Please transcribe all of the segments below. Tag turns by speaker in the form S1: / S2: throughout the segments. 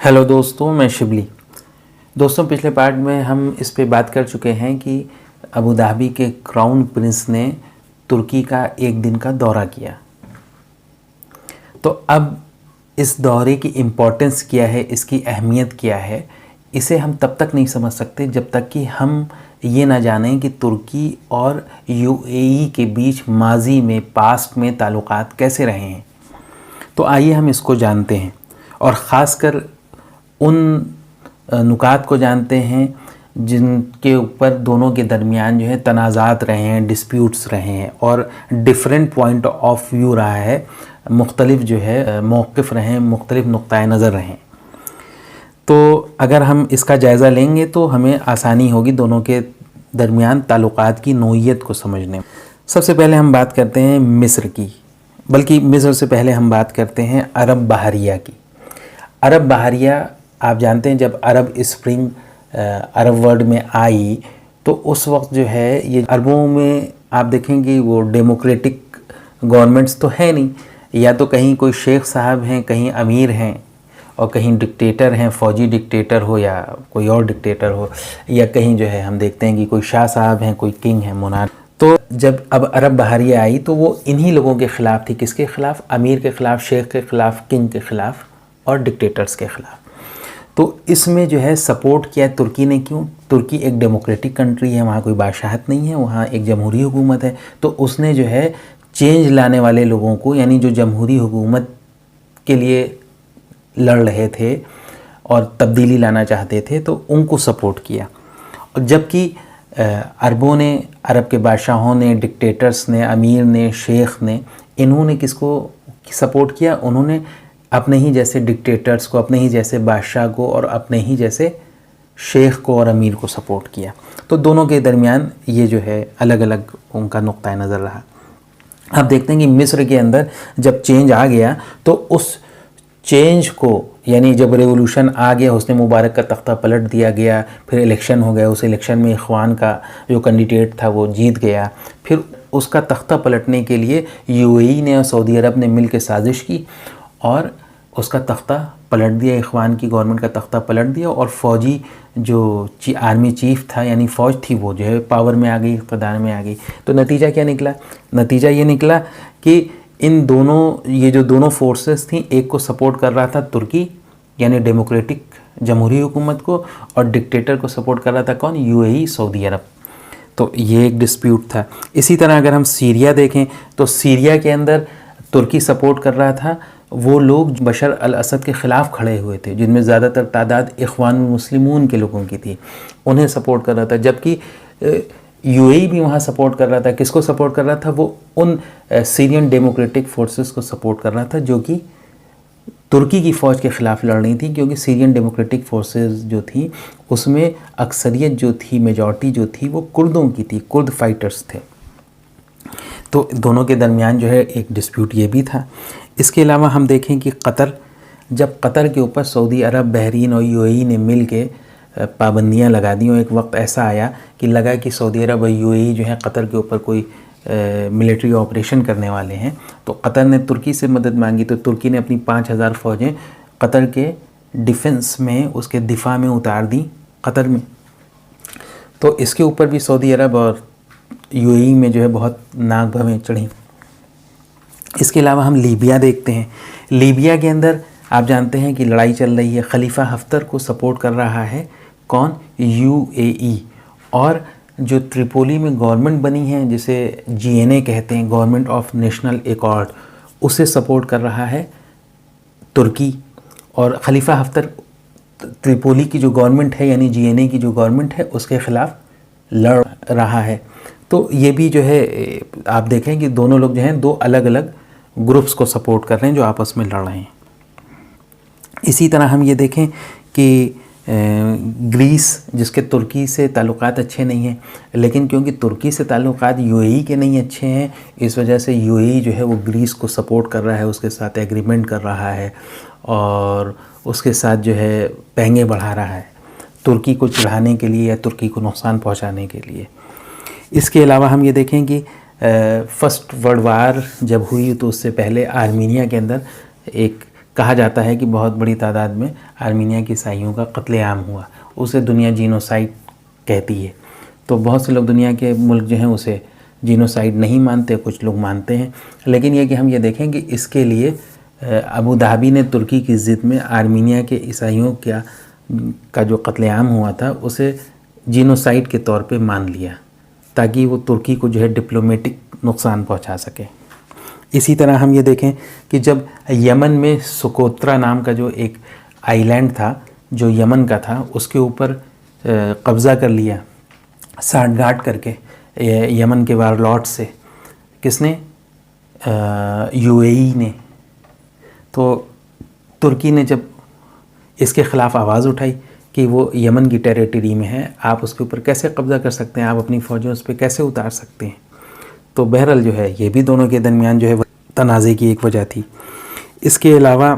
S1: Hello दोस्तों, मैं शिबली। दोस्तों, पिछले पार्ट में हम इस पे बात कर चुके हैं कि अबू धाबी के क्राउन प्रिंस ने तुर्की का एक दिन का दौरा किया। तो अब इस दौरे की इम्पोर्टेंस क्या है, इसकी अहमियत क्या है, इसे हम तब तक नहीं समझ सकते जब तक कि हम ये ना जानें कि तुर्की और यूएई के बीच माजी में, पास्ट में ताल्लुकात कैसे रहे हैं। तो आइए हम इसको जानते हैं और ख़ासकर उन नुकात को जानते हैं जिनके ऊपर दोनों के दरमियान जो है तनाज़ात रहे हैं, डिस्प्यूट्स रहे हैं और डिफरेंट पॉइंट ऑफ व्यू रहा है, मुख्तलिफ जो है मौक़िफ़ रहे हैं, मुख्तलिफ नुक्ताए नज़र रहे हैं। तो अगर हम इसका जायज़ा लेंगे तो हमें आसानी होगी दोनों के दरमियान ताल्लुकात की नोइयत को समझने में। सबसे पहले हम बात करते हैं मिस्र की, बल्कि मिस्र से पहले हम बात करते हैं अरब बहरिया की। अरब बहरिया, आप जानते हैं जब अरब स्प्रिंग अरब वर्ल्ड में आई तो उस वक्त जो है ये अरबों में आप देखेंगे वो डेमोक्रेटिक गवर्नमेंट्स तो है नहीं, या तो कहीं कोई शेख साहब हैं, कहीं अमीर हैं और कहीं डिक्टेटर हैं, फ़ौजी डिक्टेटर हो या कोई और डिक्टेटर हो, या कहीं जो है हम देखते हैं कि कोई शाह साहब हैं, कोई किंग है, मोनार्क। तो जब अब अरब बहरिया आई तो वो इन्हीं लोगों के ख़िलाफ़ थी। किसके ख़िलाफ़? अमीर के ख़िलाफ़, शेख के ख़िलाफ़, किंग के ख़िलाफ़ और डिक्टेटर्स के ख़िलाफ़। तो इसमें जो है सपोर्ट किया तुर्की ने। क्यों? तुर्की एक डेमोक्रेटिक कंट्री है, वहाँ कोई बादशाहत नहीं है, वहाँ एक जमहूरी हुकूमत है। तो उसने जो है चेंज लाने वाले लोगों को, यानी जो जमहूरी हुकूमत के लिए लड़ रहे थे और तब्दीली लाना चाहते थे, तो उनको सपोर्ट किया। और जबकि अरबों ने, अरब के बादशाहों ने, डिक्टेटर्स ने, अमीर ने, शेख ने, इन्होंने किसको सपोर्ट किया? उन्होंने अपने ही जैसे डिक्टेटर्स को, अपने ही जैसे बादशाह को और अपने ही जैसे शेख को और अमीर को सपोर्ट किया। तो दोनों के दरमियान ये जो है अलग अलग उनका नुक्ता नज़र रहा। आप देखते हैं कि मिस्र के अंदर जब चेंज आ गया तो उस चेंज को, यानी जब रेवोल्यूशन आ गया, हुस्ने मुबारक का तख्ता पलट दिया गया, फिर इलेक्शन हो गया, उस इलेक्शन में इख्वान का जो कैंडिडेट था वो जीत गया। फिर उसका तख्ता पलटने के लिए यूएई ने और सऊदी अरब ने मिल के साजिश की और उसका तख्ता पलट दिया, इख्वान की गवर्नमेंट का तख्ता पलट दिया। और फ़ौजी जो आर्मी चीफ़ था, यानी फ़ौज थी, वो जो है पावर में आ गई, इक़्तिदार में आ गई। तो नतीजा क्या निकला? नतीजा ये निकला कि इन दोनों, ये जो दोनों फोर्सेस थी, एक को सपोर्ट कर रहा था तुर्की, यानी डेमोक्रेटिक जमहूरी हुकूमत को, और डिक्टेटर को सपोर्ट कर रहा था कौन? यूएई, सऊदी अरब। तो ये एक डिस्प्यूट था। इसी तरह अगर हम सीरिया देखें तो सीरिया के अंदर तुर्की सपोर्ट कर रहा था वो लोग बशर अल असद के ख़िलाफ़ खड़े हुए थे, जिनमें ज़्यादातर तादाद इख्वान मुस्लिमून के लोगों की थी, उन्हें सपोर्ट कर रहा था। जबकि यूएई भी वहाँ सपोर्ट कर रहा था। किसको सपोर्ट कर रहा था? वो उन सीरियन डेमोक्रेटिक फोर्सेस को सपोर्ट कर रहा था जो कि तुर्की की फ़ौज के ख़िलाफ़ लड़ रही थी, क्योंकि सीरियन डेमोक्रेटिक फोर्सेस जो थी उसमें अक्सरियत जो थी, मेजॉरिटी जो थी, वो कुर्दों की थी, कुर्द फाइटर्स थे। तो दोनों के दरमियान जो है एक डिस्प्यूट ये भी था। इसके अलावा हम देखें कि कतर, जब कतर के ऊपर सऊदी अरब, बहरीन और यूएई ने मिल के पाबंदियाँ लगा दी, और एक वक्त ऐसा आया कि लगा कि सऊदी अरब और यूएई जो है कतर के ऊपर कोई मिलिट्री ऑपरेशन करने वाले हैं, तो कतर ने तुर्की से मदद मांगी। तो तुर्की ने अपनी 5000 फ़ौजें कतर के डिफेंस में, उसके दिफा में उतार दी कतर में। तो इसके ऊपर भी सऊदी अरब और यूएई में जो है बहुत नाक भवें चढ़ी। इसके अलावा हम लीबिया देखते हैं। लीबिया के अंदर आप जानते हैं कि लड़ाई चल रही है। खलीफा हफ्तर को सपोर्ट कर रहा है कौन? यूएई। और जो त्रिपोली में गवर्नमेंट बनी है, जिसे जीएनए कहते हैं, गवर्नमेंट ऑफ नेशनल एकॉर्ड, उसे सपोर्ट कर रहा है तुर्की। और खलीफा हफ्तर त्रिपोली की जो गवर्नमेंट है, यानी जीएनए की जो गवर्नमेंट है, उसके ख़िलाफ़ लड़ रहा है। तो ये भी जो है आप देखें कि दोनों लोग जो हैं दो अलग अलग ग्रुप्स को सपोर्ट कर रहे हैं जो आपस में लड़ रहे हैं। इसी तरह हम ये देखें कि ग्रीस, जिसके तुर्की से ताल्लुकात अच्छे नहीं हैं, लेकिन क्योंकि तुर्की से ताल्लुकात यूएई के नहीं अच्छे हैं, इस वजह से यूएई जो है वो ग्रीस को सपोर्ट कर रहा है, उसके साथ एग्रीमेंट कर रहा है और उसके साथ जो है पैंगे बढ़ा रहा है तुर्की को चिढ़ाने के लिए या तुर्की को नुकसान पहुंचाने के लिए। इसके अलावा हम ये देखें कि फर्स्ट वर्ल्ड वार जब हुई तो उससे पहले आर्मीनिया के अंदर एक کہا جاتا ہے کہ بہت بڑی تعداد میں آرمینیا کے عیسائیوں کا قتل عام ہوا. اسے دنیا جینوسائیڈ کہتی ہے. تو بہت سے لوگ دنیا کے ملک جو ہیں اسے جینوسائیڈ نہیں مانتے، کچھ لوگ مانتے ہیں. لیکن یہ کہ ہم یہ دیکھیں کہ اس کے لیے ابوظہبی نے ترکی کی ضد میں آرمینیا کے عیسائیوں کا جو قتل عام ہوا تھا اسے جینوسائیڈ کے طور پہ مان لیا تاکہ وہ ترکی کو جو ہے ڈپلومیٹک نقصان پہنچا سکے. اسی طرح ہم یہ دیکھیں کہ جب یمن میں سکوترا نام کا جو ایک آئی لینڈ تھا جو یمن کا تھا، اس کے اوپر قبضہ کر لیا ساٹھ گاٹھ کر کے یمن کے وارلارڈ سے. کس نے؟ یو اے ای نے. تو ترکی نے جب اس کے خلاف آواز اٹھائی کہ وہ یمن کی ٹیریٹری میں ہے، آپ اس کے اوپر کیسے قبضہ کر سکتے ہیں، آپ اپنی فوجیں اس پہ کیسے اتار سکتے ہیں. تو بہرحال جو ہے یہ بھی دونوں کے درمیان جو ہے تنازع کی ایک وجہ تھی. اس کے علاوہ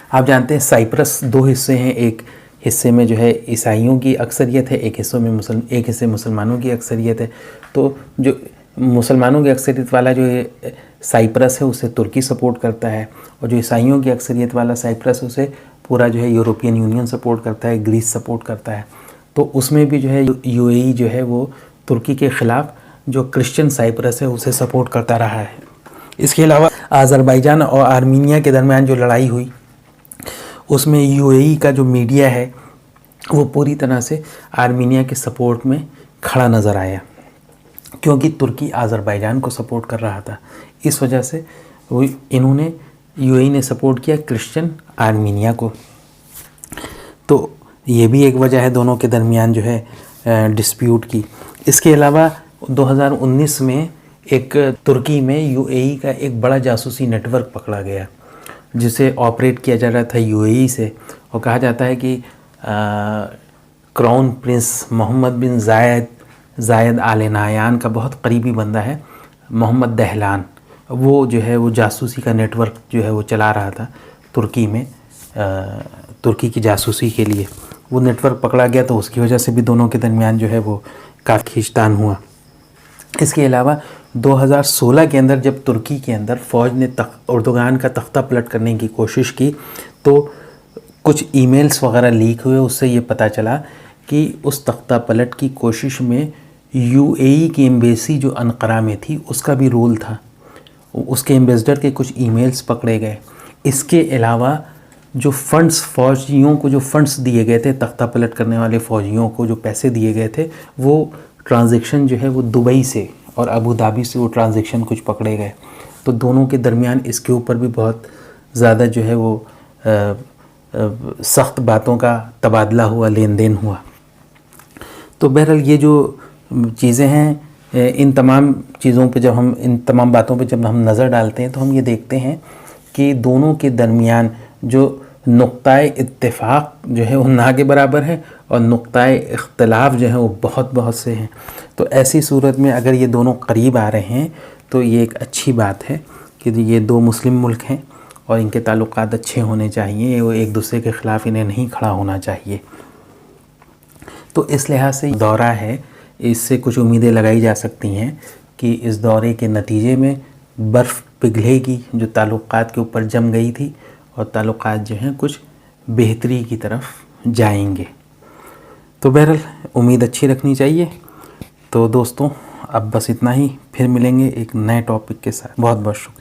S1: آپ جانتے ہیں سائپرس دو حصے ہیں، ایک حصے میں جو ہے عیسائیوں کی اکثریت ہے، ایک حصے مسلمانوں کی اکثریت ہے. تو جو مسلمانوں کی اکثریت والا جو سائپرس ہے اسے ترکی سپورٹ کرتا ہے، اور جو عیسائیوں کی اکثریت والا سائپرس اسے پورا جو ہے یورپین یونین سپورٹ کرتا ہے، گریس سپورٹ کرتا ہے. تو اس میں بھی جو ہے یو اے ای جو ہے وہ ترکی کے خلاف جو کرسچن سائپرس ہے اسے سپورٹ کرتا رہا ہے. اس کے علاوہ آذربائیجان اور آرمینیا کے درمیان جو لڑائی ہوئی اس میں یو اے ای کا جو میڈیا ہے وہ پوری طرح سے آرمینیا کے سپورٹ میں کھڑا نظر آیا، کیونکہ ترکی آذربائیجان کو سپورٹ کر رہا تھا. اس وجہ سے انہوں نے یو اے ای نے سپورٹ کیا کرسچن آرمینیا کو. تو یہ بھی ایک وجہ ہے دونوں کے درمیان جو ہے ڈسپیوٹ کی. اس کے علاوہ 2019 میں ایک ترکی میں یو اے ای کا ایک بڑا جاسوسی نیٹ ورک پکڑا گیا جسے آپریٹ کیا جا رہا تھا یو اے ای سے، اور کہا جاتا ہے کہ کراؤن پرنس محمد بن زاید آل نہیان کا بہت قریبی بندہ ہے محمد دہلان. وہ جو ہے وہ جاسوسی کا نیٹ ورک جو ہے وہ چلا رہا تھا ترکی میں، ترکی کی جاسوسی کے لیے. وہ نیٹ ورک پکڑا گیا تو اس کی وجہ سے بھی دونوں کے درمیان جو ہے وہ کافی کھینچتان ہوا. اس کے علاوہ 2016 کے اندر جب ترکی کے اندر فوج نے اردوغان کا تختہ پلٹ کرنے کی کوشش کی تو کچھ ای میلز وغیرہ لیک ہوئے. اس سے یہ پتہ چلا کہ اس تختہ پلٹ کی کوشش میں یو اے ای کی ایمبیسی جو انقرہ میں تھی اس کا بھی رول تھا. اس کے ایمبیسڈر کے کچھ ای میلز پکڑے گئے. اس کے علاوہ جو فنڈز فوجیوں کو جو فنڈز دیے گئے تھے، تختہ پلٹ کرنے والے فوجیوں کو جو پیسے دیے گئے تھے، وہ ٹرانزیکشن جو ہے وہ دبئی سے اور ابوظہبی سے وہ ٹرانزیکشن کچھ پکڑے گئے. تو دونوں کے درمیان اس کے اوپر بھی بہت زیادہ جو ہے وہ سخت باتوں کا تبادلہ ہوا، لین دین ہوا. تو بہرحال یہ جو چیزیں ہیں، ان تمام چیزوں پہ ان تمام باتوں پہ جب ہم نظر ڈالتے ہیں تو ہم یہ دیکھتے ہیں کہ دونوں کے درمیان جو نقطۂ اتفاق جو ہے وہ نہ کے برابر ہے اور نقطۂ اختلاف جو ہے وہ بہت سے ہیں. تو ایسی صورت میں اگر یہ دونوں قریب آ رہے ہیں تو یہ ایک اچھی بات ہے کہ یہ دو مسلم ملک ہیں اور ان کے تعلقات اچھے ہونے چاہیے، وہ ایک دوسرے کے خلاف انہیں نہیں کھڑا ہونا چاہیے. تو اس لحاظ سے دورہ ہے، اس سے کچھ امیدیں لگائی جا سکتی ہیں کہ اس دورے کے نتیجے میں برف پگھلے گی جو تعلقات کے اوپر جم گئی تھی، اور تعلقات جو ہیں کچھ بہتری کی طرف جائیں گے. تو بہرحال امید اچھی رکھنی چاہیے. تو دوستوں اب بس اتنا ہی، پھر ملیں گے ایک نئے ٹاپک کے ساتھ. بہت بہت شکریہ.